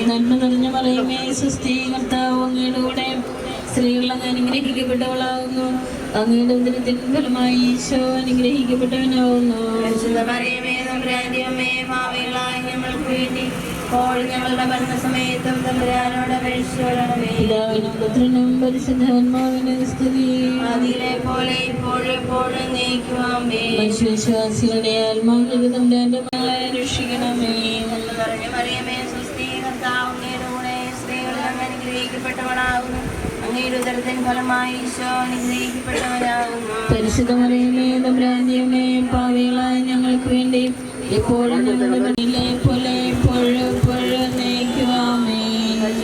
നന്മ നിറഞ്ഞ മറിയമേ സ്വസ്തി, കർത്താവ് അങ്ങയുടെ കൂടെ സ്ത്രീകൾ അങ്ങ് അനുഗ്രഹിക്കപ്പെട്ടവളാകുന്നു. അങ്ങയുടെ ഉദരത്തിൻ ഫലമായി ഈശോ അനുഗ്രഹിക്കപ്പെട്ടവനാകുന്നു. ഞങ്ങളുടെ മരണസമയത്തും തമ്പുരാനോട് അപേക്ഷിച്ചുകൊള്ളണമേ. പിതാവിനും പുത്രനും പരിശുദ്ധാത്മാവിനും സ്തുതി. അതിലെ പോലെ ഇപ്പോഴും എപ്പോഴും എന്നേക്കുമാമേൻ. മനുഷ്യവിശ്വാസികളുടെ ആത്മാവിലേക്ക് തമ്പുരാന്റെ മകളെ രക്ഷിക്കണമേ. നിറഞ്ഞ മറിയമേ സ്വസ്തി, കർത്താവ് അങ്ങയുടെ കൂടെ സ്ത്രീകളിൽ അങ്ങ് അനുഗ്രഹിക്കപ്പെട്ടവളാകുന്നു. അങ്ങയുടെ ഉദരത്തിൻ ഫലമായി ഈശോ അനുഗ്രഹിക്കപ്പെട്ടവനാകുന്നു. പരിശുദ്ധ മറിയമേ തമ്പുരാന്റെ അമ്മേ, പാപികളായ ഞങ്ങൾക്ക് വേണ്ടി എപ്പോഴും ഞങ്ങളുടെ മരണത്തിലെ പോലെ എപ്പോഴും എപ്പോഴും എന്നേക്കുമാമേൻ.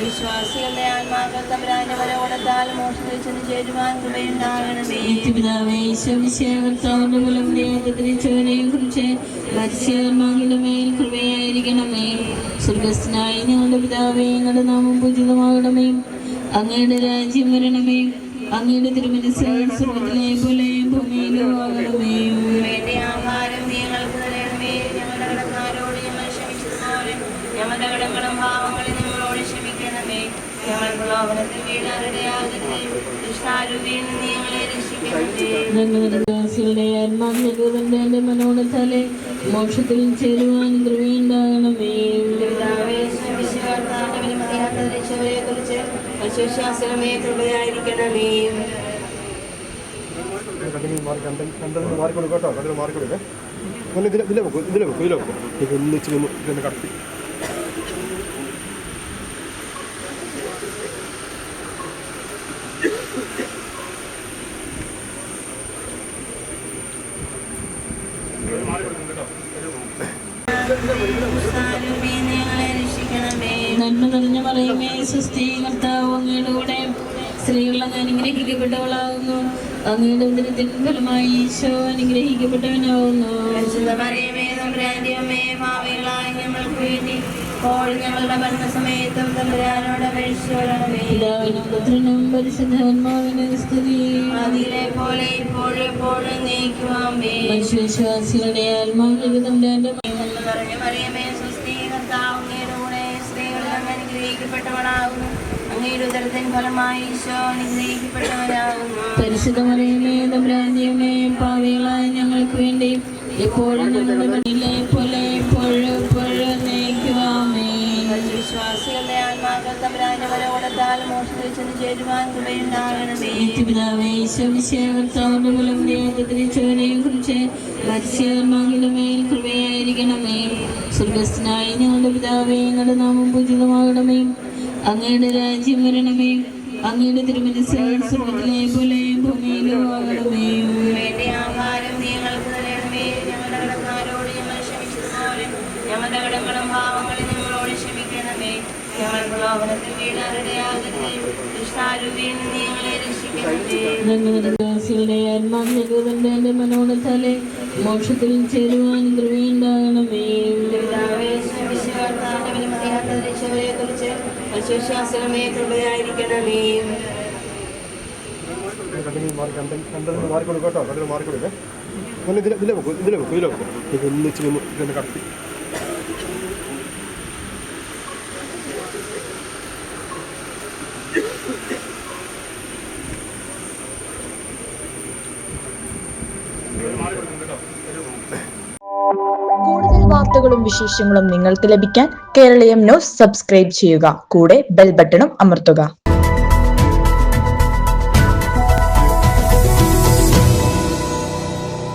വിശ്വാസികളുടെ ആത്മാക്കൾ തമ്പുരാന്റെ വരവോടത്താൽ മോക്ഷത്തിൽ ചെന്ന് ചേരുവാൻ കൃപയുണ്ടാകണമേ. നിത്യപിതാവേ ഈശോമിശിഹായ കർത്താവിന്റെ ബലം തിരിച്ചവരെയും കുറിച്ച് മരിച്ചവരുടെ മേൽ കൃപയായിരിക്കണമേ. സ്വർഗസ്ഥനായ ഞങ്ങളുടെ പിതാവേ, ഞങ്ങളുടെ നാമം പൂജിതമാകണമേ. അങ്ങയുടെ രാജ്യം വരണമേ. അങ്ങയുടെ തിരുമനസ്സ് സ്വർഗത്തിലെ പോലെ ഭൂമിയിലും ആകണമേ. വേണ്ട ആഹാരം ഞങ്ങൾക്ക് തരണമേ. ഞങ്ങളുടെ കടക്കാരോട് ഞങ്ങൾ ക്ഷമിച്ചതുപോലെ ഞങ്ങളുടെ കടങ്ങളും പാവങ്ങളും ഞങ്ങളോട് ക്ഷമിക്കണമേ. ഞങ്ങൾ പ്രലോഭനത്തിൽ വീഴാനിടയാകരുതേ. ദുഷ്ടാരൂപിയിൽ നിന്ന് ഞങ്ങളെ രക്ഷിക്കണമേ. ആത്മാവിന്റെ മനോടത്താലെ മോക്ഷത്തിൽ ചേരുവാൻ കൃപയുണ്ടാകണമേ. വിശ്വാസമേ കൃപയായിരിക്കണമേ. മാറിക്കൊടുക്കട്ടോ, കടൽ മാറിക്കൊടുക്കേ. ഇതിലെ വെക്കും, ഇതിലെ വെക്കും, ഇതിലെ വെക്കും. ഒന്നിച്ച് ഇതൊന്ന് കടത്തി. നന്മ നിറഞ്ഞ മറിയമേ സ്വസ്തി, കർത്താവ് അങ്ങയുടെ കൂടെ സ്ത്രീകൾ അങ്ങ് അനുഗ്രഹിക്കപ്പെട്ടവളാകുന്നു. അങ്ങയുടെ ഉദരത്തിൻ ഫലമായി ഈശോ അനുഗ്രഹിക്കപ്പെട്ടവനാകുന്നു. ഞങ്ങളുടെ മരണസമയത്തും തമ്പുരാനോട് അപേക്ഷിച്ചുകൊള്ളണമേ. പിതാവിനും പുത്രനും പരിശുദ്ധാത്മാവിനും സ്തുതി. അതിലെ പോലെ ഇപ്പോഴും എപ്പോഴും എന്നേക്കുമാമേൻ. മനുഷ്യവിശ്വാസികളുടെ ആത്മാവിലേക്ക് തമ്പുരാന്റെ നിറഞ്ഞ മറിയമേ സ്വസ്തി, കർത്താവ് അങ്ങയുടെ കൂടെ സ്ത്രീകളിൽ അങ്ങ് അനുഗ്രഹിക്കപ്പെട്ടവളാകുന്നു. അങ്ങയുടെ ഉദരത്തിൻ ഫലമായി ഈശോ അനുഗ്രഹിക്കപ്പെട്ടവനാകുന്നു. പരിശുദ്ധ മറിയമേ തമ്പുരാന്റെ അമ്മേ, പാപികളായ ഞങ്ങൾക്ക് വേണ്ടി എപ്പോഴും ഞങ്ങളുടെ മരണത്തിലെ പോലെ എപ്പോഴും എപ്പോഴും എന്നേക്കുമാമേൻ. വിശ്വാസികളുടെ ആത്മാക്കൾ തമ്പുരാന്റെ വരവോടത്താൽ മോക്ഷത്തിൽ ചെന്ന് ചേരുവാൻ കൃപയുണ്ടാകണമേ. നിത്യപിതാവേ ഈശോമിശിഹായ കർത്താവിന്റെ ബലം തിരിച്ചവരെയും കുറിച്ച് മരിച്ചവരുടെ മേൽ കൃപയായിരിക്കണമേ. സ്വർഗസ്ഥനായ ഞങ്ങളുടെ പിതാവേ, ഞങ്ങളുടെ നാമം പൂജിതമാകണമേ. അങ്ങയുടെ രാജ്യം വരണമേ. അങ്ങയുടെ തിരുമനസ്സ് സ്വർഗത്തിലെ പോലെ ഭൂമിയിലും ആകണമേ. വേണ്ട ആഹാരം ഞങ്ങൾക്ക് തരണമേ. ഞങ്ങളുടെ കടക്കാരോട് ഞങ്ങൾ ക്ഷമിച്ചതുപോലെ ഞങ്ങളുടെ കടങ്ങളും പാവങ്ങളും ഞങ്ങളോട് ക്ഷമിക്കണമേ. ഞങ്ങൾ പ്രലോഭനത്തിൽ വീഴാനിടയാകരുതേ. ദുഷ്ടാരൂപിയിൽ നിന്ന് ഞങ്ങളെ രക്ഷിക്കണമേ. ആത്മാവിന്റെ മനോടത്താലെ മോക്ഷത്തിൽ ചേരുവാൻ കൃപയുണ്ടാകണമേ. വിശ്വാസമേ കൃപയായിരിക്കണമേ. മാറിക്കൊടുക്കട്ടോ, കടൽ മാറിക്കൊടുക്കേ. ഇതിലെ വെക്കും, ഇതിലെ വെക്കും, ഇതിലെ വെക്കും. ഒന്നിച്ച് ഇതൊന്ന് കടത്തി. കൂടുതൽ വാർത്തകളും വിശേഷങ്ങളും നിങ്ങൾക്ക് ലഭിക്കാൻ കേരളീയം ന്യൂസ് സബ്സ്ക്രൈബ് ചെയ്യുക. കൂടെ ബെൽ ബട്ടണും അമർത്തുക.